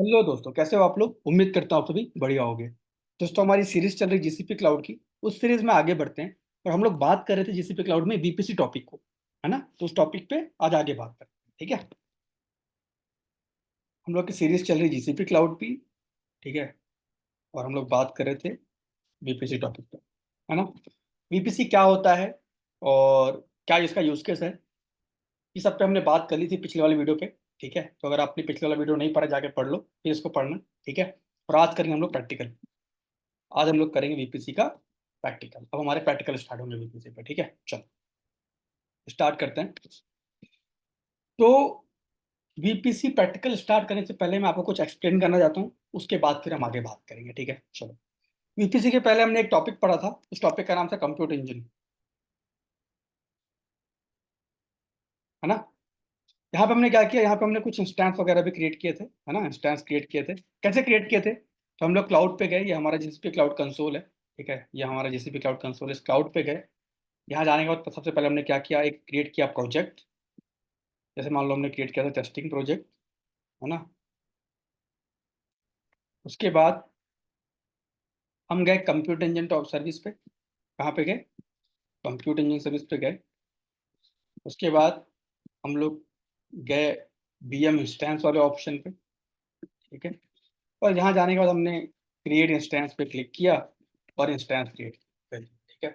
Hello दोस्तों, कैसे हो आप लोग। उम्मीद करता हूँ आप सभी बढ़िया होगे। दोस्तों, हमारी सीरीज चल रही जीसीपी क्लाउड की। उस सीरीज में आगे बढ़ते हैं। और हम लोग बात कर रहे थे जीसीपी क्लाउड में वीपीसी टॉपिक को, है ना। तो उस टॉपिक पे आज आगे बात करते हैं, ठीक है। हम लोग की सीरीज चल रही जीसीपी क्लाउड की, ठीक है। और हम लोग बात कर रहे थे वीपीसी टॉपिक पे, है ना। वीपीसी क्या होता है और क्या इसका यूज केस है, ये सब पे हमने बात कर ली थी पिछले वाले वीडियो पे। ठीक है, तो अगर आपने पिछले वाला वीडियो नहीं पढ़ा जाके पढ़ लो, फिर इसको पढ़ना। ठीक है। और आज करेंगे हम लोग प्रैक्टिकल। आज हम लोग करेंगे वीपीसी का प्रैक्टिकल। अब हमारे प्रैक्टिकल स्टार्ट होंगे वीपीसी पे, ठीक है। चलो स्टार्ट करते हैं। तो वीपीसी प्रैक्टिकल स्टार्ट करने से पहले मैं आपको कुछ एक्सप्लेन करना चाहता हूँ, उसके बाद फिर हम आगे बात करेंगे, ठीक है। चलो, वीपीसी के पहले हमने एक टॉपिक पढ़ा था, उस टॉपिक का नाम था कंप्यूटर इंजन, है ना। यहाँ पे हमने क्या किया, यहाँ पे हमने कुछ इंस्टेंस वगैरह भी क्रिएट किए थे, है ना। इंस्टेंस क्रिएट किए थे, कैसे क्रिएट किए थे। तो हम लोग क्लाउड पे गए, ये हमारा जीसीपी क्लाउड कंसोल है, ठीक है। ये हमारा जीसीपी क्लाउड कंसोल है, इस क्लाउड पे गए। यहाँ जाने के बाद सबसे पहले हमने क्या किया, एक क्रिएट किया प्रोजेक्ट। जैसे मान लो हमने क्रिएट किया था टेस्टिंग प्रोजेक्ट, है ना। उसके बाद हम गए कंप्यूटर इंजन टॉप सर्विस पे। कहाँ पे गए, कंप्यूटर इंजन सर्विस पे गए। उसके बाद हम लोग गए बीएम इंस्टेंस वाले ऑप्शन पे, ठीक है। और यहाँ जाने के बाद हमने क्रिएट इंस्टेंस पे क्लिक किया और इंस्टेंस क्रिएट कर दिया, ठीक है।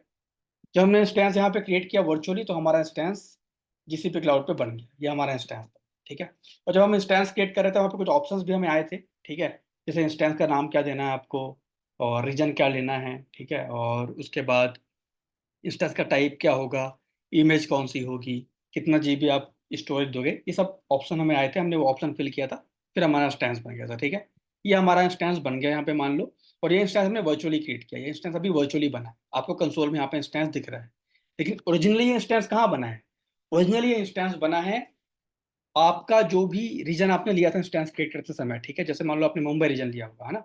जब हमने इंस्टेंस यहाँ पे क्रिएट किया वर्चुअली, तो हमारा इंस्टेंस जीसीपी क्लाउड पे बन गया, ये हमारा इंस्टेंस था, ठीक है। और जब हम इंस्टेंस क्रिएट कर रहे थे, वहाँ पे कुछ ऑप्शंस भी हमें आए थे, ठीक है। जैसे इंस्टेंस का नाम क्या देना है आपको, और रीजन क्या लेना है, ठीक है। और उसके बाद इंस्टेंस का टाइप क्या होगा, इमेज कौन सी होगी, कितना जीबी आप स्टोरेज दोगे, ये सब ऑप्शन हमें आए थे। हमने वो ऑप्शन फिल किया था, फिर हमारा इंस्टेंस बन गया था, ठीक है। ये हमारा इंस्टेंस बन गया यहाँ पे, मान लो। और ये इंस्टेंस हमने वर्चुअली क्रिएट किया, ये इंस्टेंस अभी वर्चुअली बना है, आपको कंसोल में यहाँ पे इंस्टेंस दिख रहा है। लेकिन ओरिजिनली ये इंस्टेंस कहाँ बना है, ओरिजिनली ये इंस्टेंस बना है आपका जो भी रीजन आपने लिया था इंस्टेंस क्रिएट करते समय, ठीक है। जैसे मान लो आपने मुंबई रीजन लिया होगा, है ना।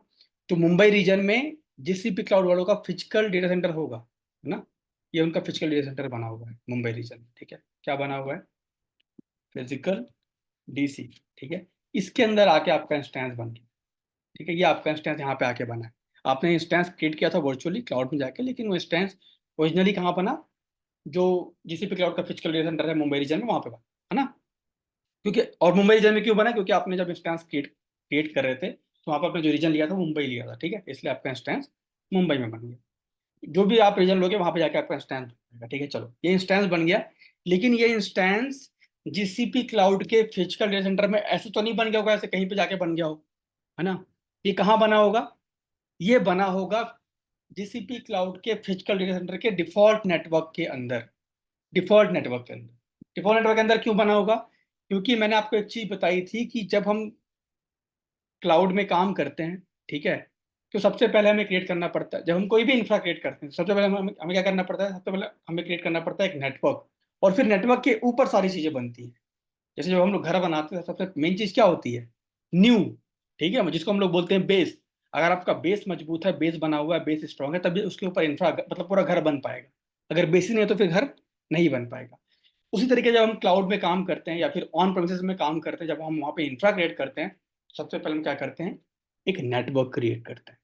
तो मुंबई रीजन में जीसीपी क्लाउड वालों का फिजिकल डेटा सेंटर होगा, है ना। ये उनका फिजिकल डेटा सेंटर बना हुआ है मुंबई रीजन में, ठीक है। क्या बना हुआ है, फिजिकल डीसी, ठीक है। इसके अंदर आके आपका इंस्टेंस बन गया, ठीक है। ये आपका इंस्टेंस यहाँ पे आके बना है। आपने इंस्टेंस क्रिएट किया था वर्चुअली क्लाउड में जाके, लेकिन वो इंस्टेंस ओरिजिनली कहाँ बना, जो जीसीपी क्लाउड का फिजिकल डेटा सेंटर है मुंबई रीजन में, वहाँ पे बना, है ना। क्योंकि और मुंबई रीजन में क्यों बना, क्योंकि आपने जब इंस्टेंस क्रिएट क्रिएट कर रहे थे, तो वहाँ पर आपने जो रीजन लिया था मुंबई लिया था, ठीक है। इसलिए आपका इंस्टेंस मुंबई में बन गया। जो भी आप रीजन लोगे वहां पे जाके आपका इंस्टेंस बनेगा, ठीक है। चलो, ये इंस्टेंस बन गया। लेकिन ये इंस्टेंस जीसीपी क्लाउड के फिजिकल डेटा सेंटर में ऐसे तो नहीं बन गया होगा, ऐसे कहीं पे जाके बन गया हो, है ना। ये कहाँ बना होगा, ये बना होगा जीसीपी क्लाउड के फिजिकल डेटा सेंटर के डिफॉल्ट नेटवर्क के अंदर। डिफॉल्ट नेटवर्क के अंदर, डिफॉल्ट नेटवर्क के अंदर क्यों बना होगा, क्योंकि मैंने आपको एक चीज बताई थी कि जब हम क्लाउड में काम करते हैं, ठीक है, तो सबसे पहले हमें क्रिएट करना पड़ता है। जब हम कोई भी इंफ्रा क्रिएट करते हैं, सबसे पहले हमें क्या करना पड़ता है, सबसे पहले हमें क्रिएट करना पड़ता है एक नेटवर्क। और फिर नेटवर्क के ऊपर सारी चीजें बनती हैं। जैसे जब हम लोग घर बनाते हैं, सबसे मेन चीज क्या होती है, न्यू, ठीक है, जिसको हम लोग बोलते हैं बेस। अगर आपका बेस मजबूत है, बेस बना हुआ है, बेस स्ट्रांग है, तभी उसके ऊपर इंफ्रा मतलब पूरा घर बन पाएगा। अगर बेस ही नहीं है तो फिर घर नहीं बन पाएगा। उसी तरीके जब हम क्लाउड में काम करते हैं या फिर ऑन प्रेमिसेस में काम करते हैं, जब हम वहाँ पे इंफ्रा क्रिएट करते हैं, सबसे पहले हम क्या करते हैं, एक नेटवर्क क्रिएट करते हैं,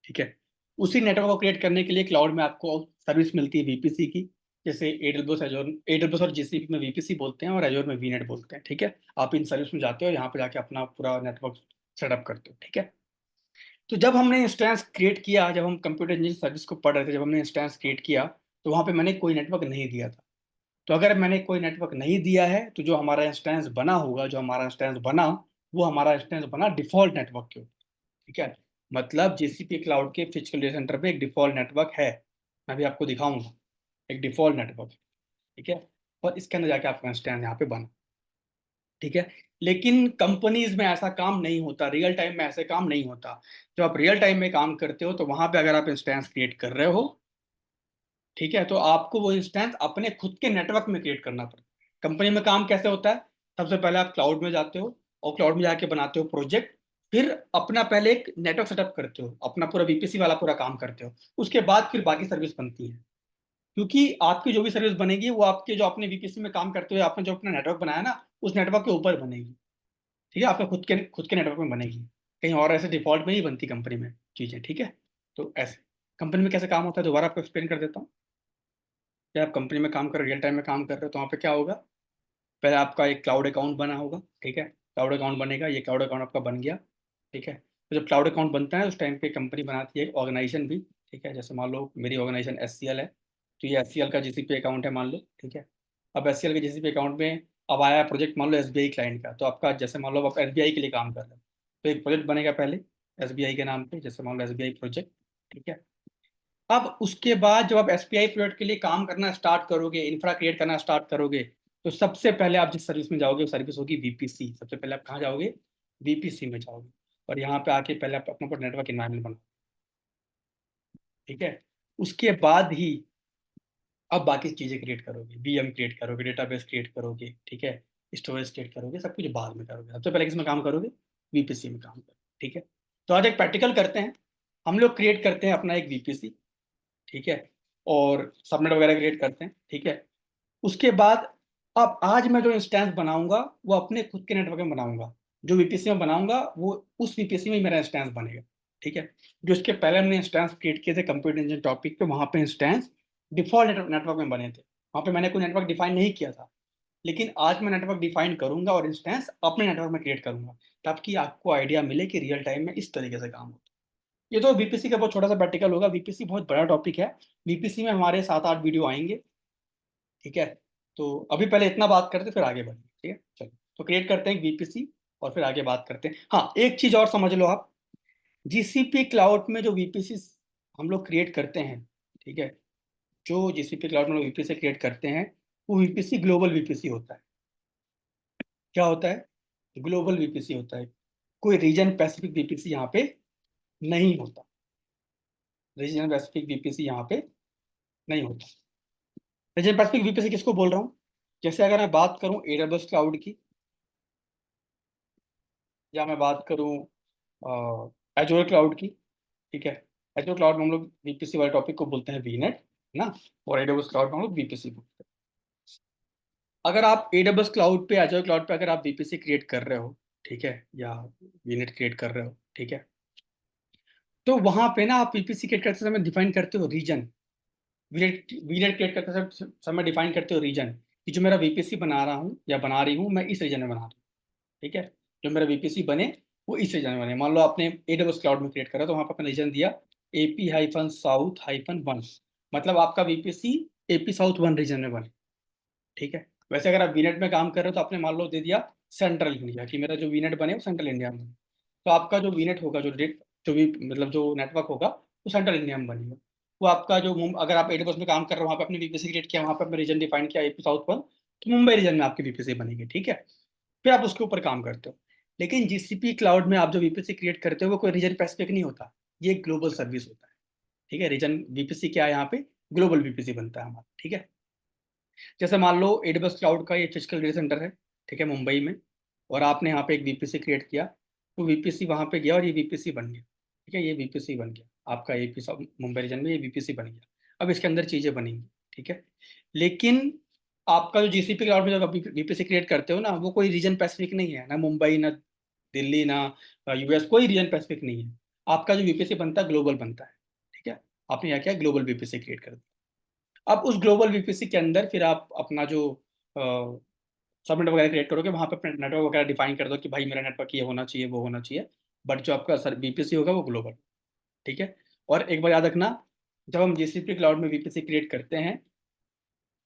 ठीक है। उसी नेटवर्क को क्रिएट करने के लिए क्लाउड में आपको सर्विस मिलती है वीपीसी की। जैसे एडब्ल्यूएस एजोर, एडब्ल्यूएस और जीसीपी में वीपीसी बोलते हैं और एजोर में वीनेट बोलते हैं, ठीक है। आप इन सर्विस में जाते हो, यहाँ पे जाके अपना पूरा नेटवर्क सेटअप करते हो, ठीक है। तो जब हमने इंस्टेंस क्रिएट किया, जब हम कंप्यूटर इंजन सर्विस को पढ़ रहे थे, जब हमने इंस्टेंस क्रिएट किया, तो वहाँ पे मैंने कोई नेटवर्क नहीं दिया था। तो अगर मैंने कोई नेटवर्क नहीं दिया है, तो जो हमारा इंस्टेंस बना होगा, जो हमारा इंस्टेंस बना, वो हमारा इंस्टेंस बना डिफॉल्ट नेटवर्क के ऊपर, ठीक है। मतलब जीसीपी क्लाउड के फिजिकल डेटा सेंटर पे एक डिफॉल्ट नेटवर्क है, मैं भी आपको दिखाऊंगा। एक डिफॉल्ट नेटवर्क, ठीक है। और इसके अंदर जाके आपका इंस्टेंस यहाँ पे बना, ठीक है। लेकिन कंपनीज में ऐसा काम नहीं होता, रियल टाइम में ऐसे काम नहीं होता। जब आप रियल टाइम में काम करते हो, तो वहां पे अगर आप इंस्टेंस क्रिएट कर रहे हो, ठीक है, तो आपको वो इंस्टेंस अपने खुद के नेटवर्क में क्रिएट करना पड़ता है। कंपनी में काम कैसे होता है, सबसे पहले आप क्लाउड में जाते हो और क्लाउड में जाके बनाते हो प्रोजेक्ट। फिर अपना पहले एक नेटवर्क सेटअप करते हो, अपना पूरा वीपीसी वाला पूरा काम करते हो। उसके बाद फिर बाकी सर्विस बनती है। क्योंकि आपकी जो भी सर्विस बनेगी, वो आपके जो आपने वीपीसी में काम करते हुए आपने जो अपना नेटवर्क बनाया ना, उस नेटवर्क के ऊपर बनेगी। ठीक है, आपका खुद के नेटवर्क में बनेगी, कहीं और ऐसे डिफॉल्ट में ही बनती कंपनी में चीज़ें। ठीक है, तो ऐसे कंपनी में कैसे काम होता है दोबारा आपको एक्सप्लेन कर देता हूँ। जब आप कंपनी में काम कर रियल टाइम में काम कर रहे हो तो वहाँ पे क्या होगा, पहले आपका एक क्लाउड अकाउंट बना होगा। ठीक है, क्लाउड अकाउंट बनेगा, ये क्लाउड अकाउंट आपका बन गया। ठीक है, तो जब क्लाउड अकाउंट बनता है उस टाइम पे कंपनी बनाती है ऑर्गेनाइजेशन भी। ठीक है, जैसे मान लो मेरी ऑर्गेनाइजेशन एससीएल है, तो ये एससीएल का जीसीपी अकाउंट है मान लो। ठीक है, अब एससीएल के जीसीपी अकाउंट में अब आया प्रोजेक्ट मान लो एसबीआई क्लाइंट का, तो आपका जैसे मान लो आप एसबीआई के लिए काम कर रहे हो तो एक प्रोजेक्ट बनेगा पहले एसबीआई के नाम पे, जैसे मान लो एसबीआई प्रोजेक्ट। ठीक है, अब उसके बाद जब आप एसबीआई प्रोजेक्ट के लिए काम करना स्टार्ट करोगे, इंफ्रा क्रिएट करना स्टार्ट करोगे, तो सबसे पहले आप जिस सर्विस में जाओगे वो सर्विस होगी वीपीसी। सबसे पहले आप कहाँ जाओगे, वीपीसी में जाओगे, और यहाँ पे आके पहले आप अपना नेटवर्क इन्वायरमेंट बनाओ। ठीक है, उसके बाद ही अब बाकी चीजें क्रिएट करोगे, वीएम क्रिएट करोगे, डेटाबेस क्रिएट करोगे। ठीक है, स्टोरेज क्रिएट करोगे, सब कुछ बाद में करोगे, सबसे पहले किसमें काम करोगे, वीपीसी में काम करोगे। ठीक है, तो आज एक प्रैक्टिकल करते हैं। हम लोग क्रिएट करते हैं अपना एक वीपीसी। ठीक है, और सबनेट वगैरह क्रिएट करते हैं। ठीक है, उसके बाद अब आज मैं जो इंस्टेंस बनाऊंगा वो अपने खुद के नेटवर्क में बनाऊंगा। जो वीपीसी में बनाऊंगा वो उस वीपीसी में ही मेरा इंस्टेंस बनेगा। ठीक है, जो इसके पहले हमने इंस्टेंस क्रिएट किए थे कंप्यूटर इंजन टॉपिक पे, वहां पे इंस्टेंस डिफॉल्ट नेटवर्क में बने थे, वहां पे मैंने कोई नेटवर्क डिफाइन नहीं किया था। लेकिन आज मैं नेटवर्क डिफाइन करूंगा और इंस्टेंस अपने नेटवर्क में क्रिएट करूंगा, ताकि आपको आइडिया मिले कि रियल टाइम में इस तरीके से काम होता है। ये तो वीपीसी का बहुत छोटा सा प्रैक्टिकल होगा, वीपीसी बहुत बड़ा टॉपिक है। वीपीसी में हमारे 7-8 वीडियो आएंगे। ठीक है, तो अभी पहले इतना बात करते फिर आगे बढ़ेंगे। ठीक है, चलो तो क्रिएट करते हैं वीपीसी और फिर आगे बात करते हैं। हाँ, एक चीज और समझ लो आप, जीसीपी क्लाउड में जो वीपीसी हम लोग क्रिएट करते हैं, ठीक है, जो जीसीपी क्लाउड में लोग वीपीसी क्रिएट करते हैं वो वीपीसी ग्लोबल वीपीसी होता है। क्या होता है, ग्लोबल वीपीसी होता है, कोई रीजन पैसिफिक वीपीसी यहाँ पे नहीं होता। रीजन पैसिफिक वीपीसी यहाँ पे नहीं होता। रीजन पैसिफिक वीपीसी किसको बोल रहा हूँ, जैसे अगर मैं बात करूँ एडब्ल्यूएस क्लाउड की, या मैं बात करूँ एजोर क्लाउड की। ठीक है, एजोर क्लाउड में हम लोग वीपीसी वाले टॉपिक को बोलते हैं वीनेट, है ना, और एडब्ल्यूएस क्लाउड में हम लोग वीपीसी बोलते हैं। अगर आप एडब्ल्यूएस क्लाउड पे, एजोर क्लाउड पे अगर आप वीपीसी क्रिएट कर रहे हो, ठीक है, या वीनेट क्रिएट कर रहे हो, ठीक है, तो वहां पे ना आप वीपीसी क्रिएट करते समय डिफाइन करते हो रीजन। वीनेट वीनेट क्रिएट करते समय डिफाइन करते हो रीजन, कि जो मेरा वीपीसी बना रहा हूँ या बना रही हूँ मैं इस रीजन में बना रहा हूँ। ठीक है, जो मेरा वीपीसी बने वो इस रीजन में बने। मान लो आपने एडब्ल्यूएस क्लाउड में क्रिएट करा तो वहां पर आपने रीजन दिया AP-South-1, मतलब आपका वीपीसी AP साउथ 1 रीजन में बने। ठीक है, वैसे अगर आप वीनेट में काम कर रहे हो तो आपने मान लो दे दिया सेंट्रल इंडिया, कि मेरा जो वीनेट बने वो सेंट्रल इंडिया में, तो आपका जो वीनेट होगा, जो डेट जो भी मतलब जो नेटवर्क होगा वो सेंट्रल इंडिया में बनेगा। वो आपका जो अगर आप एडब्ल्यूएस में काम कर रहे हो वहाँ पे अपने वीपीसी क्रिएट किया, वहाँ पे अपने रीजन डिफाइन किया AP-South 1, तो मुंबई रीजन में आपकी वीपीसी बनेगी। ठीक है, फिर आप उसके ऊपर काम करते हो। लेकिन जीसीपी क्लाउड में आप जो वीपीसी क्रिएट करते हो वो कोई रीजन स्पेसिफिक नहीं होता, ये ग्लोबल सर्विस होता है। ठीक है, रीजन वीपीसी क्या है यहाँ पे, ग्लोबल वीपीसी बनता है हमारा। ठीक है, जैसे मान लो एडब्ल्यूएस क्लाउड का ये फिजिकल डेटा सेंटर है, ठीक है, मुंबई में, और आपने यहाँ पे एक वीपीसी क्रिएट किया, तो वीपीसी वहाँ पे गया और ये वीपीसी बन गया। ठीक है, ये वीपीसी बन गया आपका एपी मुंबई रीजन में, ये वीपीसी बन गया। अब इसके अंदर चीज़ें बनेंगी। ठीक है, लेकिन आपका जो जीसीपी क्लाउड में जब आप वीपीसी क्रिएट करते हो ना, वो कोई रीजन पैसिफिक नहीं है, ना मुंबई ना दिल्ली ना यूएस, कोई रीजन पैसिफिक नहीं है। आपका जो वीपीसी बनता है ग्लोबल बनता है। ठीक है, आपने यहाँ क्या ग्लोबल वीपीसी क्रिएट कर दिया। अब उस ग्लोबल वीपीसी के अंदर फिर आप अपना जो सबनेट वगैरह क्रिएट करोगे, वहां पे अपना नेटवर्क वगैरह डिफाइन कर दो कि भाई मेरा नेटवर्क ये होना चाहिए वो होना चाहिए, बट जो आपका सर वीपीसी होगा वो ग्लोबल। ठीक है, और एक बार याद रखना, जब हम जीसीपी क्लाउड में वीपीसी क्रिएट करते हैं,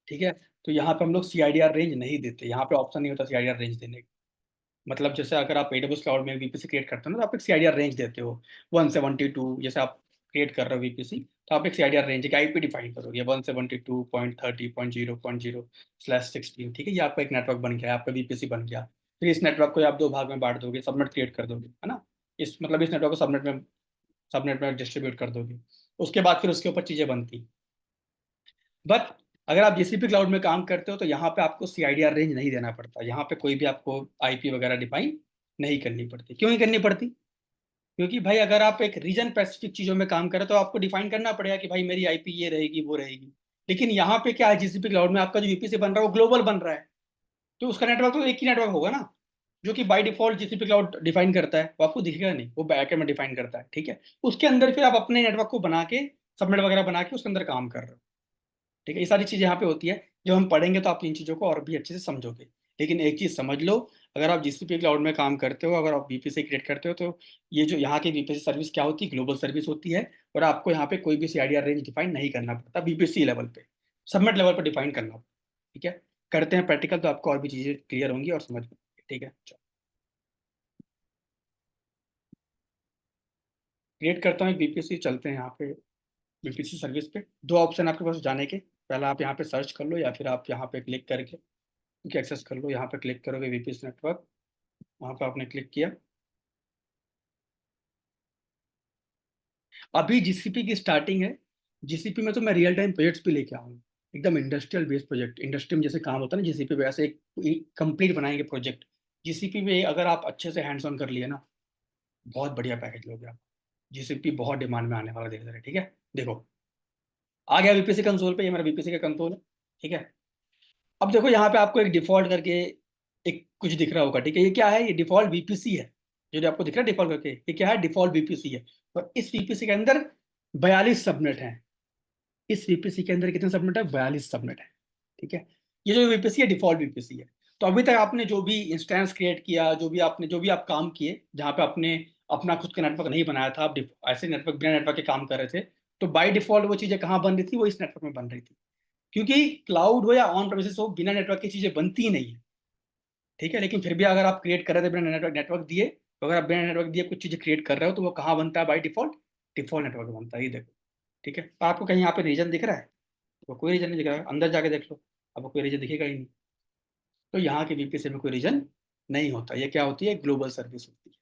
ठीक है, तो यहाँ पे हम लोग सीआईडीआर रेंज नहीं देते, यहाँ पे ऑप्शन नहीं होता सीआईडीआर रेंज देने का। मतलब जैसे अगर आप एडब्ल्यूएस क्लाउड में वीपीसी क्रिएट करते हो ना, तो आप एक सीआईडीआर रेंज देते हो 172, जैसे आप क्रिएट कर रहे हो वीपीसी, तो आप एक सीआईडीआर रेंज एक आईपी डिफाइन करोगे 172.30.0.0/16। ठीक है, ये आपका एक नेटवर्क बन गया, आपका वीपीसी बन गया। फिर इस नेटवर्क को आप दो भाग में बांट दोगे, सबनेट क्रिएट कर दोगे, है ना, इस मतलब इस नेटवर्क को सबनेट में डिस्ट्रीब्यूट कर दोगे। उसके बाद फिर उसके ऊपर चीजें बनती। बट अगर आप जीसीपी क्लाउड में काम करते हो तो यहाँ पे आपको सीआईडीआर रेंज नहीं देना पड़ता, यहाँ पे कोई भी आपको आईपी वगैरह डिफाइन नहीं करनी पड़ती। क्यों नहीं करनी पड़ती, क्योंकि भाई अगर आप एक रीजन स्पेसिफिक चीजों में काम करें तो आपको डिफाइन करना पड़ेगा कि भाई मेरी आईपी ये रहेगी वो रहेगी। लेकिन यहाँ पे क्या है, जीसीपी क्लाउड में आपका जो वीपीसी बन रहा है वो ग्लोबल बन रहा है, तो उसका नेटवर्क तो एक ही नेटवर्क होगा ना। जो कि by default GCP cloud define करता है, वो आपको दिखेगा नहीं, वो बैकएंड में डिफाइन करता है, ठीक है। उसके अंदर फिर आप अपने नेटवर्क को बना के सबनेट वगैरह बना के उसके अंदर काम कर रहे हो, ठीक है। ये सारी चीजें यहाँ पे होती है। जब हम पढ़ेंगे तो आप इन चीजों को और भी अच्छे से समझोगे। लेकिन एक चीज समझ लो, अगर आप जीसीपी क्लाउड में काम करते हो, अगर आप वीपीसी क्रिएट करते हो, तो ये जो यहाँ की वीपीसी सर्विस क्या होती है, ग्लोबल सर्विस होती है। और आपको यहाँ पे कोई भी सीआईडीआर रेंज डिफाइन नहीं करना पड़ता वीपीसी लेवल पे, सबनेट लेवल पर डिफाइन करना पड़ता, ठीक है। करते हैं प्रैक्टिकल, तो आपको और भी चीजें क्लियर होंगी और समझ में, ठीक है। क्रिएट करता हूँ एक वीपीसी, चलते हैं यहाँ पे वीपीसी सर्विस पे। दो ऑप्शन आपके पास जाने के, पहला आप यहाँ पे सर्च कर लो, या फिर आप यहाँ पे क्लिक करके एक्सेस कर लो। यहाँ पे क्लिक करोगे वीपीसी नेटवर्क, वहाँ पे आपने क्लिक किया। अभी जीसीपी की स्टार्टिंग है। जीसीपी में तो मैं रियल टाइम प्रोजेक्ट्स भी लेके आऊंगा, एकदम इंडस्ट्रियल बेस्ड प्रोजेक्ट। इंडस्ट्री में जैसे काम होता है ना जीसीपी पे, ऐसे एक कंप्लीट बनाएंगे प्रोजेक्ट जीसीपी में। अगर आप अच्छे से हैंड्स ऑन कर लिए ना, बहुत बढ़िया पैकेज लोगे आप। जीसीपी बहुत डिमांड में आने वाला, धीरे धीरे, ठीक है। देखो, आ गया वीपीसी कंसोल पे, ये मेरा वीपीसी का कंसोल है, ठीक है। अब देखो यहाँ पे आपको एक डिफॉल्ट करके एक कुछ दिख रहा होगा, ठीक है। ये क्या है? ये डिफॉल्ट वीपीसी है, जो आपको दिख रहा है डिफॉल्ट करके। ये क्या है? डिफॉल्ट वीपीसी है। और इस वीपीसी के अंदर 42 सबनेट हैं। इस वीपीसी के अंदर कितने सबनेट है? 42 सबनेट है, ठीक है। ये जो वीपीसी है डिफॉल्ट वीपीसी है। तो अभी तक आपने जो भी इंस्टेंस क्रिएट किया, जो भी आप काम किए, जहाँ पे आपने अपना खुद का नेटवर्क नहीं बनाया था, आप ऐसे नेटवर्क, बिना नेटवर्क के काम कर रहे थे, तो बाय डिफॉल्ट वो चीजें कहाँ बन रही थी? वो इस नेटवर्क में बन रही थी। क्योंकि क्लाउड हो या ऑन प्रेमिसेस हो, बिना नेटवर्क की चीजें बनती ही नहीं है, ठीक है। लेकिन फिर भी अगर आप क्रिएट कर रहे थे बिना नेटवर्क नेटवर्क दिए, तो अगर आप बिना नेटवर्क दिए कुछ चीजें क्रिएट कर रहे हो, तो वो कहाँ बनता है बाय डिफॉल्ट? डिफॉल्ट नेटवर्क बनता है, ये देखो, ठीक है। तो आपको कहीं यहाँ पे रीजन दिख रहा है? तो कोई रीजन नहीं दिख रहा है, अंदर जाके देख लो, आपको कोई रीजन दिखेगा ही नहीं। तो यहाँ के वीपीसी में कोई रीजन नहीं होता। ये क्या होती है? ग्लोबल सर्विस होती है,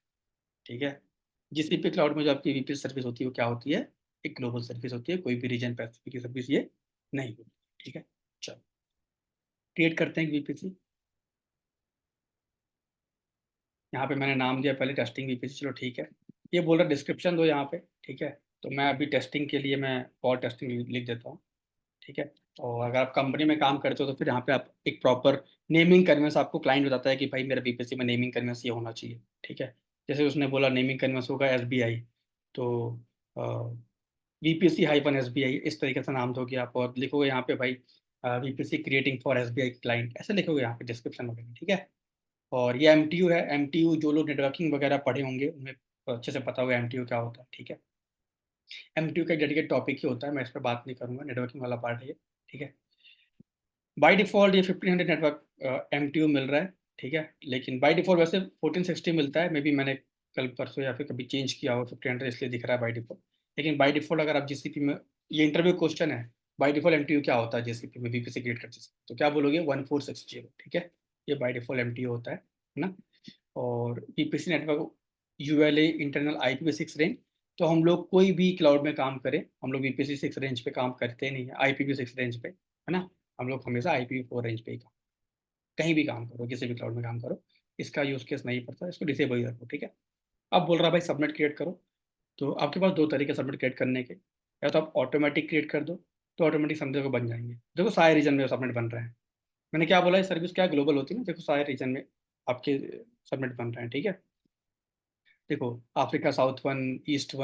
ठीक है। जीसीपी क्लाउड में जो आपकी वीपीसी सर्विस होती है, वो क्या होती है? एक ग्लोबल सर्विस होती है, कोई भी रीजन पैसिफिक की सर्विस ये नहीं होती, ठीक है। चलो, क्रिएट करते हैं वीपीसी। यहाँ पे मैंने नाम दिया पहले टेस्टिंग वीपीसी, चलो ठीक है। ये बोल रहा डिस्क्रिप्शन दो यहाँ पे, ठीक है। तो मैं अभी टेस्टिंग के लिए मैं फॉर टेस्टिंग लिख देता हूँ, ठीक है। और अगर आप कंपनी में काम करते हो, तो फिर यहाँ पे आप एक प्रॉपर नेमिंग कन्वेंस, आपको क्लाइंट बताता है कि भाई मेरा बीपीसी में नेमिंग कन्वेंस ये होना चाहिए, ठीक है। जैसे उसने बोला नेमिंग कन्वेंस होगा एसबीआई, तो वीपीसी हाइफन एसबीआई, इस तरीके से नाम दोगे आप, और लिखोगे यहाँ पे भाई VPC creating for SBI client, ऐसे लिखोगे यहाँ पे डिस्क्रिप्शन वगैरह, ठीक है। और ये एमटीयू है। एमटीयू जो लोग नेटवर्किंग वगैरह पढ़े होंगे उन्हें अच्छे से पता होगा एमटीयू क्या होता है, ठीक है। एमटीयू का डेडिकेट टॉपिक ही होता है, मैं इस पर बात नहीं करूंगा, नेटवर्किंग वाला पार्ट है ये, ठीक है। बाय डिफॉल्ट ये 1500 नेटवर्क एमटीयू मिल रहा है, ठीक है। लेकिन बाय डिफॉल्ट वैसे 1460 मिलता है, मे बी मैंने कल परसों या फिर कभी चेंज किया हो 1500, इसलिए दिख रहा है बाय डिफॉल्ट। लेकिन बाय डिफॉल्ट अगर आप जीसीपी में, ये इंटरव्यू क्वेश्चन है, बाय डिफॉल्ट एमटीयू क्या होता है जीसीपी में वीपीसी क्रिएट करते समय, तो क्या बोलोगे? 1460, ठीक है। ये बाय डिफॉल्ट एमटीयू होता है ना। और VPC network ULA internal IPv6 range. तो हम लोग कोई भी क्लाउड में काम करें, हम लोग VPC6 रेंज पे काम करते नहीं है, IPv6 रेंज पे, है ना। हम लोग हमेशा IPv4 रेंज पे ही काम, कहीं भी काम करो, किसी भी क्लाउड में काम करो, इसका यूज केस नहीं पड़ता, इसको डिसेबल ही रखो, ठीक है। अब बोल रहा भाई सबमिट क्रिएट करो। तो आपके पास दो तरीके सबमिट क्रिएट करने के, या तो आप ऑटोमेटिक क्रिएट कर दो, तो ऑटोमेटिक समझो को बन जाएंगे। देखो सारे रीजन में सबमिट बन रहे हैं। मैंने क्या बोला, सर्विस क्या ग्लोबल होती है ना, देखो सारे रीजन में आपके सबमिट बन रहे हैं, ठीक है। देखो, Africa south 1 east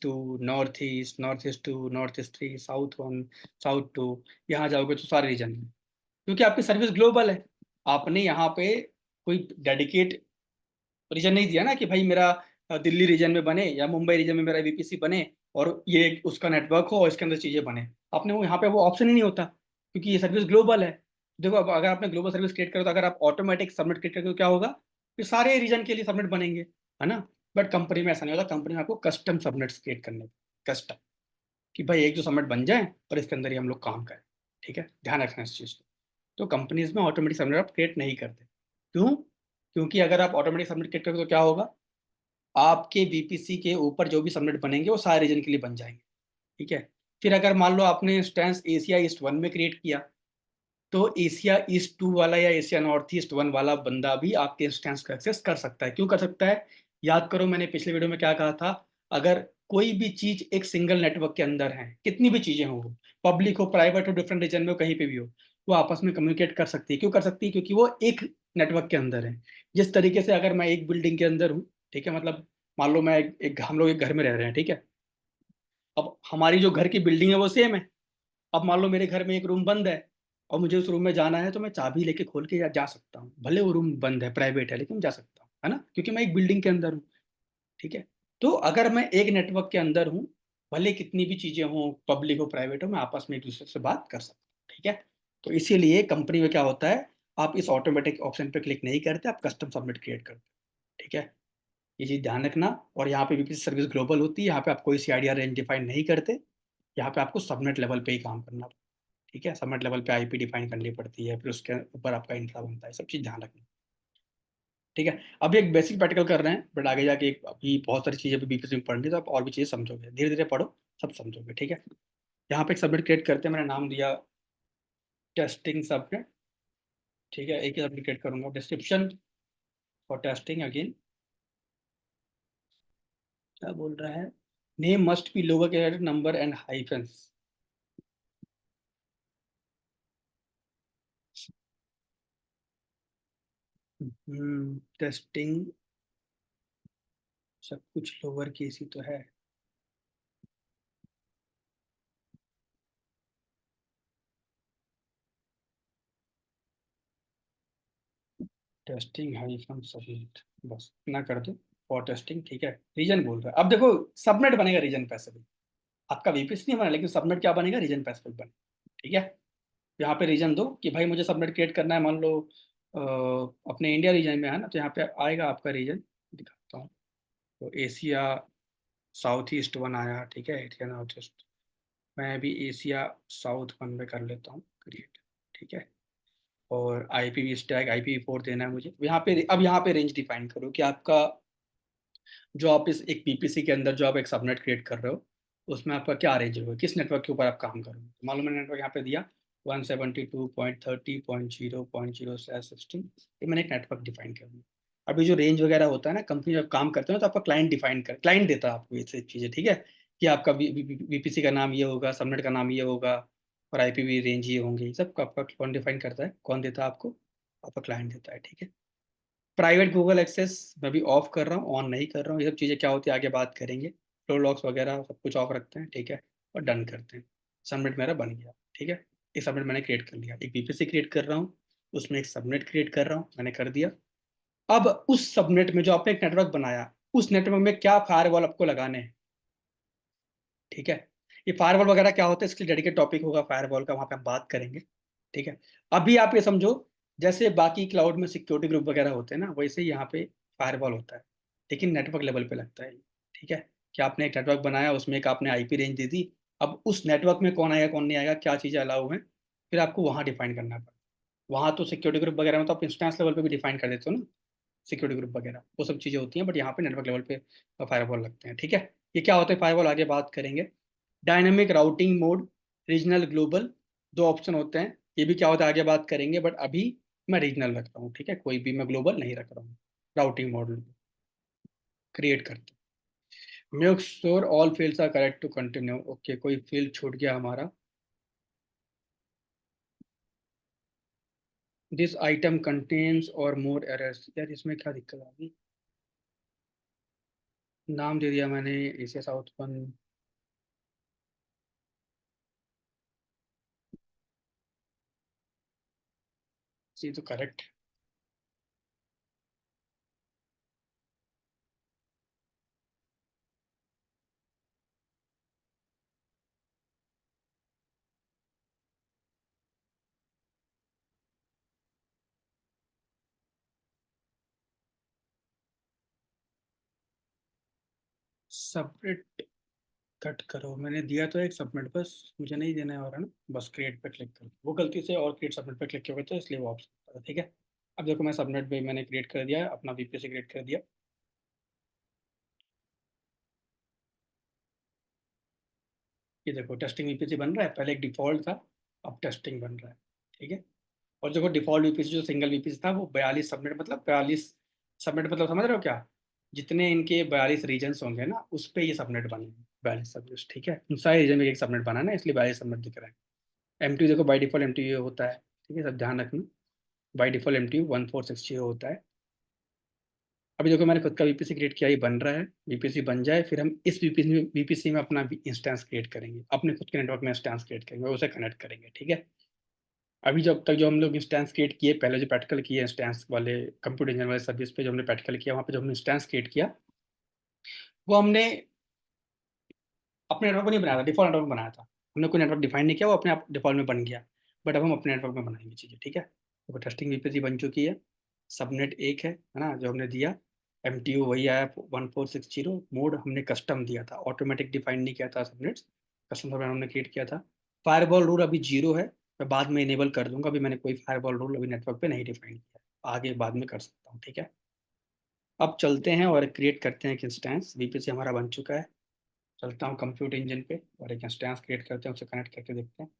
2 north east 2 north east 3 south 1 south 2, यहाँ जाओगे तो सारे रीजन में, क्योंकि आपकी सर्विस ग्लोबल है। आपने यहाँ पे कोई डेडिकेट रीजन नहीं दिया ना कि भाई मेरा दिल्ली रीजन में बने या मुंबई रीजन में मेरा वीपीसी बने और ये उसका नेटवर्क हो और इसके अंदर चीजें बने। आपने वो यहाँ पे वो ऑप्शन ही नहीं होता, क्योंकि ये सर्विस ग्लोबल है। देखो, अब अगर आपने ग्लोबल सर्विस क्रिएट करो, तो अगर आप ऑटोमेटिक सबमिट क्रिएट करो तो क्या होगा? फिर सारे रीजन के लिए सबमिट बनेंगे, है ना। बट कंपनी में ऐसा नहीं होता, कंपनी में आपको कस्टम सबमिट्स क्रिएट करने, कस्टम, कि भाई एक जो सबमिट बन जाए और इसके अंदर ही हम लोग काम करें, ठीक है। ध्यान रखना इस चीज़ को। तो कंपनीज में ऑटोमेटिक सबमिट आप क्रिएट नहीं करते। क्यों? क्योंकि अगर आप ऑटोमेटिक सबमिट क्रिएट करोगे तो क्या होगा? आपके वीपीसी के ऊपर जो भी सबनेट बनेंगे वो सारे रीजन के लिए बन जाएंगे, ठीक है। फिर अगर मान लो आपने इंस्टेंस एशिया ईस्ट 1 में क्रिएट किया, तो एशिया ईस्ट 2 वाला या एशिया नॉर्थ ईस्ट 1 वाला बंदा भी आपके इंस्टेंस को एक्सेस कर सकता है। क्यों कर सकता है? याद करो, मैंने पिछले वीडियो में क्या कहा था। अगर कोई भी चीज एक सिंगल नेटवर्क के अंदर है, कितनी भी चीजें हो, पब्लिक हो, प्राइवेट हो, डिफरेंट रीजन में हो, कहीं पे भी हो, वो आपस में कम्युनिकेट कर सकती है। क्यों कर सकती है? क्योंकि वो एक नेटवर्क के अंदर है। जिस तरीके से अगर मैं एक बिल्डिंग के अंदर हूँ, ठीक है, मतलब मान लो मैं हम लोग एक घर में रह रहे हैं, ठीक है। अब हमारी जो घर की बिल्डिंग है वो सेम है। अब मान लो मेरे घर में एक रूम बंद है और मुझे उस रूम में जाना है, तो मैं चाबी लेके खोल के जा सकता हूँ, भले वो रूम बंद है, प्राइवेट है, लेकिन जा सकता हूँ, है ना, क्योंकि मैं एक बिल्डिंग के अंदर हूँ। ठीक है। तो अगर मैं एक नेटवर्क के अंदर हूँ, भले कितनी भी चीजें हों, पब्लिक हो प्राइवेट हो, मैं आपस में एक दूसरे से बात कर सकता हूँ। ठीक है। तो इसीलिए कंपनी में क्या होता है, आप इस ऑटोमेटिक ऑप्शन पे क्लिक नहीं करते, आप कस्टम सबमिट क्रिएट करते हो। ठीक है। ये चीज ध्यान रखना। और यहाँ पे भी सर्विस ग्लोबल होती है, यहाँ पे आप कोई सीआईडी रेंज डिफाइन नहीं करते। यहाँ पे आपको सबनेट लेवल पे ही काम करना पड़ता है। ठीक है। सबनेट लेवल पे आईपी डिफाइन करनी पड़ती है, फिर उसके ऊपर आपका इंफ्रा बनता है, सब चीज ध्यान रखना। ठीक है। अभी एक बेसिक प्रैक्टिकल कर रहे हैं, बट आगे जाके अभी बहुत सारी चीजें बीपीसी में पढ़नी है, तो आप और भी चीजें समझोगे, धीरे धीरे पढ़ो, सब समझोगे। ठीक है। यहाँ पे एक सबमिट क्रिएट करते हैं, मैंने नाम दिया टेस्टिंग सबनेट। ठीक है। एक ही सबमिट क्रिएट करूंगा, डिस्क्रिप्शन फॉर टेस्टिंग अगेन। क्या बोल रहा है, name must be lower case number and hyphens. Testing सब कुछ लोअर केस ही तो है। टेस्टिंग हाइफन सबमिट, बस इतना कर दो। फॉर टेस्टिंग, ठीक है। रीजन बोल रहा है, अब देखो सबनेट बनेगा रीजन पैसिफिक। आपका वीपीएस नहीं बना, लेकिन सबनेट क्या बनेगा, रीजन पैसिफिक बनेगा। ठीक है। यहाँ पे रीजन दो कि भाई मुझे सबनेट क्रिएट करना है, मान लो अपने इंडिया रीजन में है ना, तो यहाँ पे आएगा आपका रीजन, दिखाता हूँ। तो एशिया साउथ ईस्ट वन आया, ठीक है, एशिया नॉर्थ ईस्ट। मैं भी एशिया साउथ वन में कर लेता हूँ क्रिएट। ठीक है। और आईपीवी स्टैक IPv4 देना है मुझे। यहाँ पे अब यहाँ पे रेंज डिफाइन करो कि आपका जो आप इस एक पीपीसी के अंदर जो आप एक सबनेट क्रिएट कर रहे हो, उसमें आपका क्या रेंज होगा, किस नेटवर्क के ऊपर आप काम करोगे। तो मालूम है नेटवर्क यहाँ पे दिया 172.30.0.0/16। ये मैंने एक नेटवर्क डिफाइन कर दिया। अभी जो रेंज वगैरह होता है ना, कंपनी जब काम करते हैं तो आपका क्लाइंट डिफाइन कर, क्लाइंट देता है आपको ये सब चीज़ें। ठीक है। कि आपका वीपीसी का नाम ये होगा, सबनेट का नाम ये होगा, और आईपीवी रेंज ये होंगे, ये सब आपका कौन डिफाइन करता है, कौन देता है आपको, आपका क्लाइंट देता है। ठीक है। प्राइवेट गूगल एक्सेस मैं भी ऑफ कर रहा हूँ, ऑन नहीं कर रहा हूँ। ये सब चीज़ें क्या होती है आगे बात करेंगे। फ्लो लॉक्स वगैरह सब कुछ ऑफ रखते हैं। ठीक है। और डन करते हैं। सबमिट मेरा बन गया। ठीक है। एक सबमिट मैंने क्रिएट कर लिया, एक बीपीसी क्रिएट कर रहा हूँ, उसमें एक सबनेट क्रिएट कर रहा हूँ, मैंने कर दिया। अब उस सबनेट में जो आपने एक नेटवर्क बनाया, उस नेटवर्क में क्या फायरवॉल आपको लगाने हैं। ठीक है। ये फायरवॉल वगैरह क्या होता है, इसके लिए डेडिकेट टॉपिक होगा फायरवॉल का, वहां पे हम बात करेंगे। ठीक है। अभी आप ये समझो, जैसे बाकी क्लाउड में सिक्योरिटी ग्रुप वगैरह होते हैं ना, वैसे ही यहाँ पे फायरवॉल होता है, लेकिन नेटवर्क लेवल पे लगता है। ठीक है। कि आपने एक नेटवर्क बनाया, उसमें एक आपने आईपी रेंज दे दी। अब उस नेटवर्क में कौन आएगा कौन नहीं आएगा, क्या चीज़ें अलाउ हैं, फिर आपको वहाँ डिफाइन करना पड़ता है। वहाँ तो सिक्योरिटी ग्रुप वगैरह में तो आप इंस्टेंस लेवल पे भी डिफाइन कर देते हो ना, सिक्योरिटी ग्रुप वगैरह वो सब चीज़ें होती हैं, बट यहाँ पे नेटवर्क लेवल पे फायरवॉल लगते हैं। ठीक है। ये क्या होता है फायरवॉल, आगे बात करेंगे। Dynamic routing mode, regional global, दो ऑप्शन होते हैं। ये भी क्या होता है आगे बात करेंगे, बट अभी मैं रीजनल रख रहा हूँ। ठीक है। कोई भी मैं ग्लोबल नहीं रख रहा हूँ। राउटिंग मॉडल क्रिएट करते हैं। Make sure all fields are correct to continue. Okay, कोई फील्ड छूट गया हमारा। दिस आइटम कंटेन्स और मोर एरर्स, यार इसमें क्या दिक्कत आ गई। नाम दे दिया मैंने एशिया साउथ वन। ये तो करेक्ट। सेपरेट कट करो, मैंने दिया तो एक सबमिट, बस मुझे नहीं देना है और, है ना। बस क्रिएट पे क्लिक करो, वो गलती से और क्रिएट सबमिट पे क्लिक किया तो इसलिए वो ऑप्शन। ठीक है। अब देखो मैं सबनेट पे मैंने क्रिएट कर दिया है, अपना वीपीसी क्रिएट कर दिया। ये देखो टेस्टिंग वीपीसी बन रहा है, पहले एक डिफॉल्ट था, अब टेस्टिंग बन रहा है। ठीक है। और देखो डिफॉल्ट वीपीसी जो सिंगल वीपीसी था वो 42 सबनेट, मतलब 42 सबनेट, मतलब समझ रहे हो क्या, जितने इनके 42 रीजन्स होंगे ना, उस पे ये सबनेट बनेंगे 42 सबनेट। ठीक है। उन सारे रीजन में एक सबनेट बनाना है, इसलिए 42 सबनेट दिख रहा है। एम टी देखो बाई डिफॉल्ट एम टी होता है। ठीक है, सब ध्यान रखना। बाई डिफॉल्ट MTU 1460 होता है। अभी देखो मैंने खुद का VPC क्रिएट किया, ये बन रहा है। VPC बन जाए फिर हम इस VPC में अपना इंस्टेंस क्रिएट करेंगे, अपने खुद के नेटवर्क में इंस्टेंस क्रिएट करेंगे, उसे कनेक्ट करेंगे, ठीक है। अभी जब तक जो हम लोग इंस्टेंस क्रिएट किए, पहले जो प्रैक्टिकल किए इंस्टेंस वाले कंप्यूटर इंजन वाले सर्विस पे, जो हमने प्रैक्टिकल किया वहाँ पे जो हमने इंस्टेंस क्रिएट किया, वो हमने अपने नेटवर्क को नहीं बनाया था, डिफॉल्ट नेटवर्क बनाया था। हमने कोई नेटवर्क डिफाइन नहीं किया, वो अपने आप डिफॉल्ट में बन गया। बट अब हम अपने नेटवर्क में बनाएंगे चीज़ें, ठीक है। तो टेस्टिंग VPC बन चुकी है। सबनेट एक है ना, जो हमने दिया। MTU वही आया 1460। मोड हमने कस्टम दिया था, ऑटोमेटिक डिफाइन नहीं किया था सबनेट्स, कस्टम सबनेट हमने क्रिएट किया था। फायरवॉल रूल अभी 0 है, मैं बाद में इनेबल कर दूंगा। अभी मैंने कोई फायरवॉल रूल अभी नेटवर्क पे नहीं डिफाइन किया, आगे बाद में कर सकता हूँ, ठीक है। अब चलते हैं और क्रिएट करते हैं एक इंस्टेंस। VPC हमारा बन चुका है। चलता हूँ कंप्यूट इंजन पे और एक इंस्टेंस क्रिएट करते हैं, उसे कनेक्ट करके देखते हैं।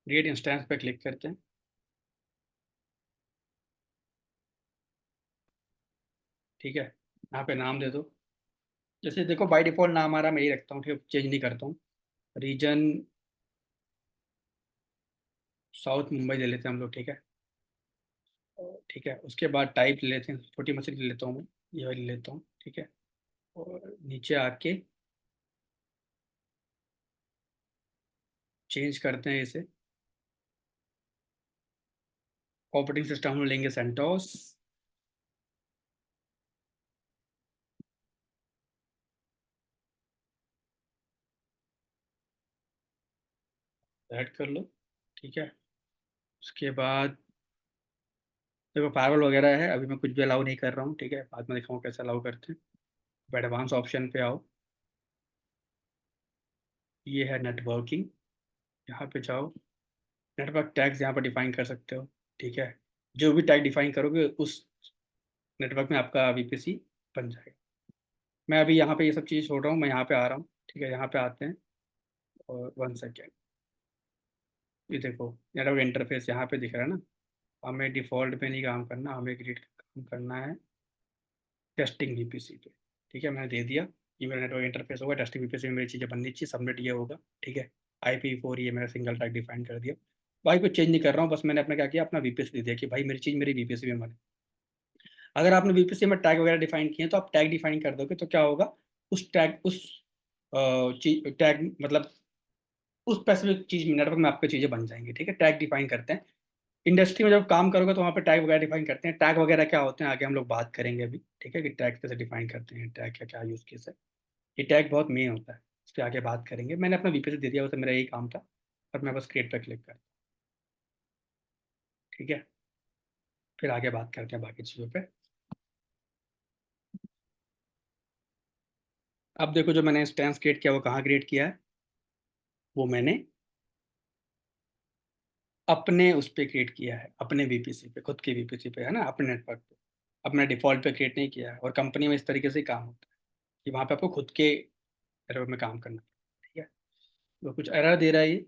क्रिएट इंस्टेंस पे क्लिक करते हैं, ठीक है। यहाँ पे नाम दे दो। जैसे देखो बाय डिफॉल्ट नाम हमारा मैं ही रखता हूँ, ठीक है, चेंज नहीं करता हूँ। रीजन साउथ मुंबई ले लेते हैं हम लोग, ठीक है। ठीक है, उसके बाद टाइप ले लेते हैं, छोटी मछली ले लेता हूँ मैं, ये वाली ले लेता हूँ, ठीक है। और नीचे आके चेंज करते हैं इसे। ऑपरेटिंग सिस्टम हम लोग लेंगे सेंटोस। ऐड कर लो, ठीक है। उसके बाद देखो फायरवॉल वगैरह है, अभी मैं कुछ भी अलाउ नहीं कर रहा हूँ, ठीक है। बाद में दिखाऊँ कैसे अलाउ करते हैं। एडवांस ऑप्शन पे आओ, ये है नेटवर्किंग, यहाँ पे जाओ। नेटवर्क टैग्स यहाँ पर डिफाइन कर सकते हो, ठीक है। जो भी टैग डिफाइन करोगे उस नेटवर्क में आपका VPC बन जाएगा। मैं अभी यहाँ पे ये सब चीज़ छोड़ रहा हूँ, मैं यहाँ पे आ रहा हूँ, ठीक है। यहाँ पे आते हैं और 1 सेकेंड, ये देखो नेटवर्क इंटरफेस यहाँ पे दिख रहा है ना। हमें डिफ़ॉल्ट पे नहीं काम करना, हमें क्रिएट काम करना है टेस्टिंग VPC पे, ठीक है। मैंने दे दिया, ये मेरा नेटवर्क इंटरफेस होगा। टेस्टिंग VPC में मेरी चीज़ें बननी चाहिए, सबमिट ये होगा, ठीक है। IP4 ये मेरा सिंगल टैग डिफाइन कर दिया। भाई कुछ चेंज नहीं कर रहा हूँ, बस मैंने अपना क्या किया, अपना VPC दे दिया कि भाई मेरी चीज़ मेरी VPC में बने। अगर आपने VPC में टैग वगैरह डिफाइन किए तो आप टैग डिफाइन कर दोगे तो क्या होगा, उस टैग उस चीज टैग मतलब उस स्पेसिफिक चीज में नेटवर्क में आपकी चीजें बन जाएंगी, ठीक है। टैग डिफाइन करते हैं। इंडस्ट्री में जब काम करोगे तो वहाँ पे टैग वगैरह डिफाइन करते हैं। टैग वगैरह क्या होते हैं आगे हम लोग बात करेंगे अभी, ठीक है, कि टैग कैसे डिफाइन करते हैं, टैग का क्या यूज केस है। ये टैग बहुत मेन होता है, इस पर आगे बात करेंगे। मैंने अपना VPC दे दिया, वैसे मेरा यही काम था, और मैं बस क्रिएट पर क्लिक कर, ठीक है। फिर आगे बात करते हैं बाकी चीज़ों पे। अब देखो जो मैंने इंस्टेंस क्रिएट किया वो कहाँ क्रिएट किया है, वो मैंने अपने उस पे क्रिएट किया है, अपने VPC पे, खुद के VPC पे, है ना, अपने नेटवर्क पे। अपने डिफॉल्ट पे क्रिएट नहीं किया है। और कंपनी में इस तरीके से ही काम होता है कि वहाँ पे आपको खुद के नेटवर्क में काम करना, ठीक है। तो कुछ एरर दे रहा है ये,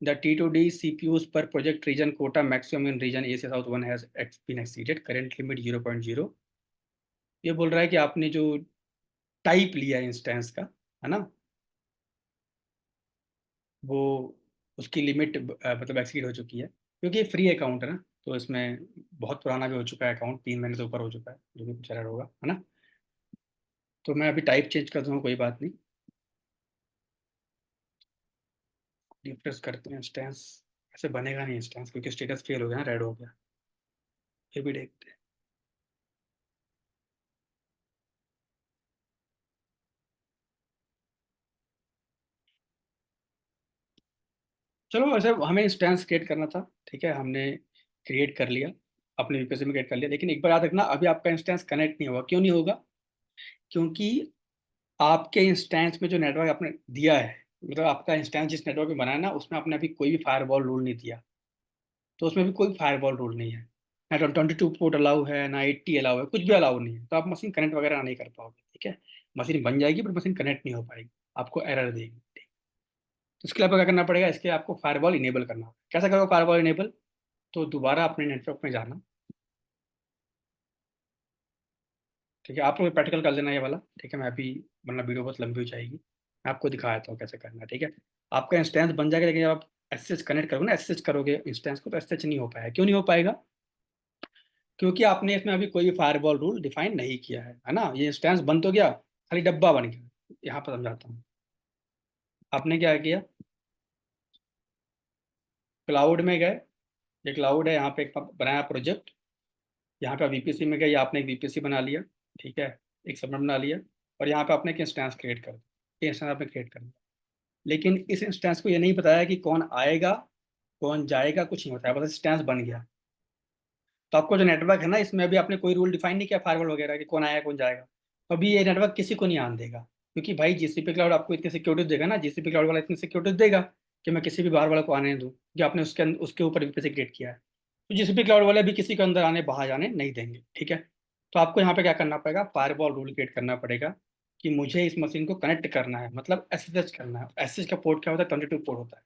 द T2D CPUs पर project region quota maximum in region Asia south one has been exceeded, current limit 0.0। ये बोल रहा है कि आपने जो टाइप लिया है इंस्टेंस का, है ना, वो उसकी लिमिट मतलब एक्सीड हो चुकी है, क्योंकि ये फ्री अकाउंट है ना। तो इसमें बहुत पुराना भी हो चुका है अकाउंट, 3 महीने से ऊपर हो चुका है, जो भी कुछ एरर होगा, है ना। तो मैं अभी टाइप चेंज कर दूंगा, कोई बात नहीं। रिफ्रेश करते हैं इंस्टेंस। ऐसे बनेगा नहीं इंस्टेंस, क्योंकि स्टेटस फेल हो गया ना, रेड हो गया। ये भी देखते हैं। चलो वैसे हमें इंस्टेंस क्रिएट करना था, ठीक है, हमने क्रिएट कर लिया, अपने VPC में क्रिएट कर लिया। लेकिन एक बार याद रखना, अभी आपका इंस्टेंस कनेक्ट नहीं होगा। क्यों नहीं होगा? क्योंकि आपके इंस्टेंस में जो नेटवर्क आपने दिया है, मतलब आपका इंस्टेंस जिस नेटवर्क में बना है ना, उसमें आपने अभी कोई भी फायरवॉल रूल नहीं दिया। तो उसमें भी कोई फायरवॉल रूल नहीं है, ना 22 पोर्ट अलाउ है, ना 80 अलाउ है, कुछ भी अलाउ नहीं है। तो आप मशीन कनेक्ट वगैरह नहीं कर पाओगे, ठीक है। मशीन बन जाएगी बट मशीन कनेक्ट नहीं हो पाएगी, आपको एरर देगी, ठीक। तो इसके लिए आपको क्या करना पड़ेगा, इसके लिए आपको फायरवॉल इनेबल करना होगा। कैसे करोगे फायरवॉल इनेबल? तो दोबारा अपने नेटवर्क में जाना, ठीक है। आप लोग प्रैक्टिकल कर लेना ये वाला, ठीक है। मैं अभी, वरना वीडियो बहुत लंबी हो जाएगी, मैं आपको दिखा देता हूँ कैसे करना है, ठीक है। आपका इंस्टेंस बन जाएगा, लेकिन जब आप एसएसएच कनेक्ट करोगे ना, एसएसएच करोगे इंस्टेंस को, तो एसएसएच नहीं हो पाएगा। क्यों नहीं हो पाएगा? क्योंकि आपने इसमें अभी कोई फायरवॉल रूल डिफाइन नहीं किया है ना। ये इंस्टेंस बन तो गया, खाली डब्बा बन गया। यहाँ पर समझाता हूँ। आपने क्या किया, क्लाउड में गए, ये क्लाउड है, यहाँ पे एक बनाया प्रोजेक्ट। यहाँ पे वीपीसी में गए, या आपने एक वीपीसी बना लिया, ठीक है, एक सबनेट बना लिया, और यहाँ पे आपने एक इंस्टेंस क्रिएट कर दिया, इंस्टेंस आपने क्रिएट कर दिया। लेकिन इस इंस्टेंस को ये नहीं बताया कि कौन आएगा कौन जाएगा, कुछ नहीं बताया, बस इंस्टेंस बन गया। तो आपको जो नेटवर्क है ना, इसमें अभी आपने कोई रूल डिफाइन नहीं किया फायरवॉल वगैरह कि कौन आएगा कौन जाएगा, तो अभी ये नेटवर्क किसी को नहीं आने देगा। क्योंकि भाई जीसीपी क्लाउड आपको इतनी सिक्योरिटी देगा ना, जीसीपी क्लाउड वाला इतनी सिक्योरिटी देगा कि मैं किसी भी बाहर वाले को आने नहीं दूँ, कि आपने उसके ऊपर वीपीसी क्रिएट किया है। तो जीसीपी क्लाउड वाले भी किसी के अंदर आने बाहर जाने नहीं देंगे, ठीक है। तो आपको यहाँ पे क्या करना पड़ेगा, फायरवॉल रूल क्रिएट करना पड़ेगा कि मुझे इस मशीन को कनेक्ट करना है, मतलब एसएसएच करना है। एसएसएच का पोर्ट क्या होता है, 22 पोर्ट होता है।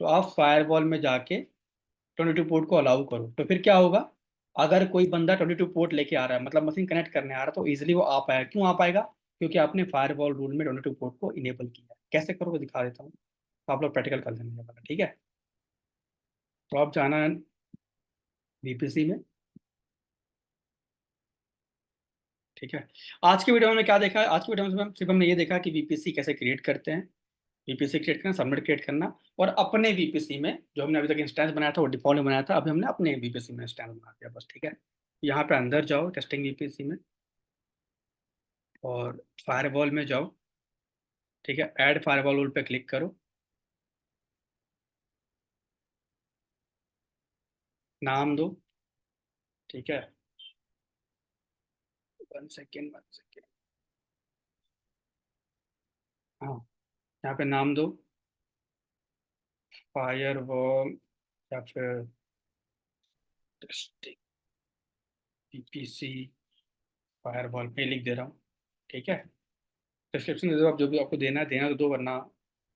तो आप फायरवॉल में जाके 22 पोर्ट को अलाउ करो, तो फिर क्या होगा, अगर कोई बंदा 22 पोर्ट लेके आ रहा है, मतलब मशीन कनेक्ट करने आ रहा है, तो इजीली वो आ पाएगा। क्यों आ पाएगा? क्योंकि आपने फायरवॉल रूल में 22 पोर्ट को इनेबल किया है। कैसे करोगे दिखा देता हूँ, तो आप लोग प्रैक्टिकल कर लेंगे वाला, ठीक है। तो आप जाना है वीपीसी में, ठीक है। आज की वीडियो में हमने क्या देखा, आज की वीडियो में सिर्फ हमने ये देखा कि वीपीसी कैसे क्रिएट करते हैं, वीपीसी क्रिएट करना, सबनेट क्रिएट करना, और अपने वीपीसी में जो हमने अभी तक इंस्टेंस बनाया था वो डिफॉल्ट में बनाया था, अभी हमने अपने वीपीसी में इंस्टेंस बना दिया बस, ठीक है। यहाँ पे अंदर जाओ टेस्टिंग वीपीसी में, और फायरवॉल में जाओ, ठीक है। ऐड फायरवॉल रूल पे क्लिक करो, नाम दो, ठीक है। 1 सेकेंड 1 सेकेंड, हाँ, यहाँ पे नाम दो, फायरवॉल, या फिर टेस्टिंग वीपीसी फायरवॉल पे लिख दे रहा हूँ, ठीक है। डिस्क्रिप्शन दे दो, आप जो भी आपको देना है देना तो दो, वरना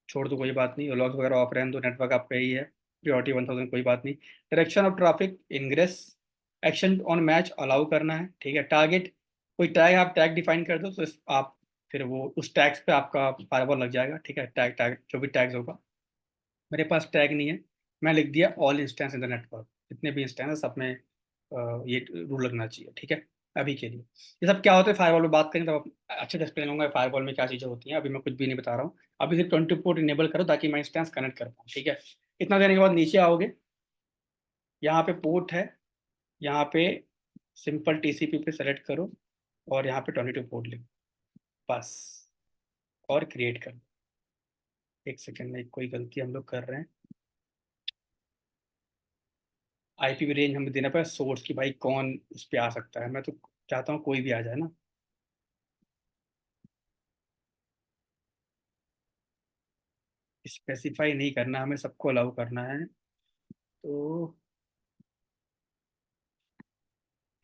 छोड़ दो, कोई बात नहीं। लॉग्स वगैरह ऑफ रहने दो, नेटवर्क आपका ही है, प्रियोरिटी 1000, कोई बात नहीं। Direction of traffic ingress, action on match allow करना है, ठीक है। टारगेट, कोई टैग आप टैग डिफाइन कर दो, तो आप फिर वो उस टैग्स पे आपका फायरवॉल लग जाएगा, ठीक है। टैग टैग जो भी टैग्स होगा, मेरे पास टैग नहीं है, मैं लिख दिया all instance in the network, जितने भी इंस्टेंस सब में ये रूल लगना चाहिए, ठीक है। अभी के लिए ये सब क्या होता है, फायरवॉल में बात करें तब अच्छे से एक्सप्लेन होगा फायरवॉल में क्या चीज़ें होती हैं। अभी मैं कुछ भी नहीं बता रहा हूँ, अभी सिर्फ 20 पोर्ट इनेबल करो ताकि मैं इंस्टेंस कनेक्ट कर पाऊँ, ठीक है। इतना देने के बाद नीचे आओगे, यहाँ पे पोर्ट है, यहाँ पे सिंपल टीसीपी पे सेलेक्ट करो, और यहाँ पे 22 पोर्ट लिखो बस, और क्रिएट कर। 1 सेकेंड में कोई गलती हम लोग कर रहे हैं, आईपी रेंज हमें देना पड़ेगा सोर्स की, भाई कौन उस पर आ सकता है। मैं तो चाहता हूँ कोई भी आ जाए ना, स्पेसिफाई नहीं करना, हमें सबको अलाउ करना है। तो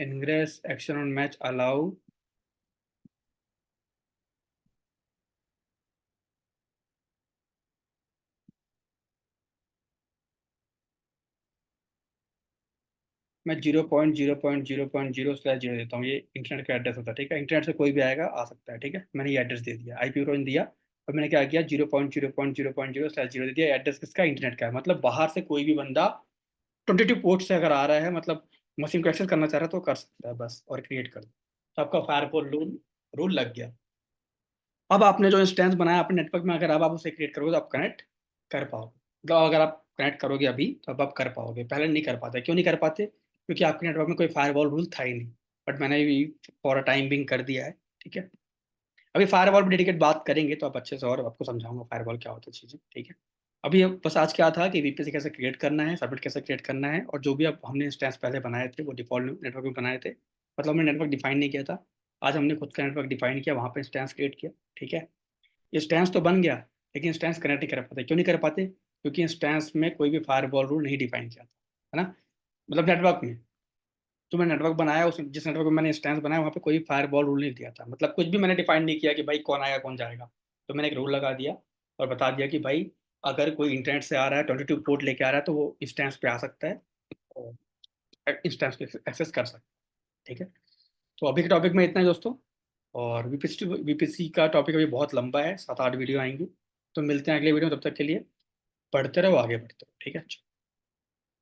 ingress action on match allow, मैं 0.0.0.0/0 देता हूँ, ये इंटरनेट का एड्रेस होता है, ठीक है। इंटरनेट से कोई भी आएगा आ सकता है, ठीक है। मैंने ये एड्रेस दे दिया, आईपी रेंज दिया, और मैंने क्या किया, 0.0.0.0/0 दे दिया। एड्रेस किसका, इंटरनेट का है, मतलब बाहर से कोई भी बंदा 22 पोर्ट से अगर आ रहा है, मतलब मशीन को एक्सेस करना चाह रहा है, तो कर सकता है बस, और क्रिएट कर दो, तो आपका फायरवॉल रूल रूल लग गया। अब आपने जो इंस्टेंस बनाया अपने नेटवर्क में, अगर अब आप उसे क्रिएट करोगे तो आप कनेक्ट कर पाओगे, मतलब अगर आप कनेक्ट करोगे अभी तो अब आप कर पाओगे, पहले नहीं कर पाते। क्यों नहीं कर पाते? क्योंकि आपके नेटवर्क में कोई फायरवॉल रूल था ही नहीं, बट मैंने भी फॉर अ टाइम बिंग कर दिया है, ठीक है। अभी फायरवॉल पर डेडिकेट बात करेंगे तो आप अच्छे से, और आपको समझाऊंगा फायरवॉल क्या होता है चीज़ें, ठीक है। अभी बस आज क्या था कि वीपीसी कैसे क्रिएट करना है, सबमिट कैसे क्रिएट करना है, और जो भी अब हमने इंस्टेंस पहले बनाए थे वो डिफॉल्ट नेटवर्क में बनाए थे, मतलब हमने नेटवर्क डिफाइन नहीं किया था। आज हमने खुद का नेटवर्क डिफाइन किया, वहाँ पे इंस्टेंस क्रिएट किया, ठीक है। इंस्टेंस तो बन गया, लेकिन इंस्टेंस कनेक्ट नहीं कर पाते। क्यों नहीं कर पाते? क्योंकि इंस्टेंस में कोई भी फायरवॉल रूल नहीं डिफाइन किया था, है ना। मतलब नेटवर्क में जो मैंने नेटवर्क बनाया, उस जिस नेटवर्क में मैंने इंस्टेंस बनाया, वहाँ पे कोई फायरवॉल रूल नहीं दिया था, मतलब कुछ भी मैंने डिफाइन नहीं किया कि भाई कौन आएगा कौन जाएगा। तो मैंने एक रूल लगा दिया और बता दिया कि भाई अगर कोई इंटरनेट से आ रहा है, 22 पोर्ट लेके आ रहा है, तो वो इंस्टेंस पे आ सकता है, इंस्टेंस पे एक्सेस कर सकते हैं। ठीक है, तो अभी के टॉपिक में इतना है दोस्तों। और वीपीसी का टॉपिक अभी बहुत लंबा है, 7-8 वीडियो आएंगी। तो मिलते हैं अगले वीडियो में, तब तक के लिए पढ़ते रहो, आगे बढ़ते रहो। ठीक है।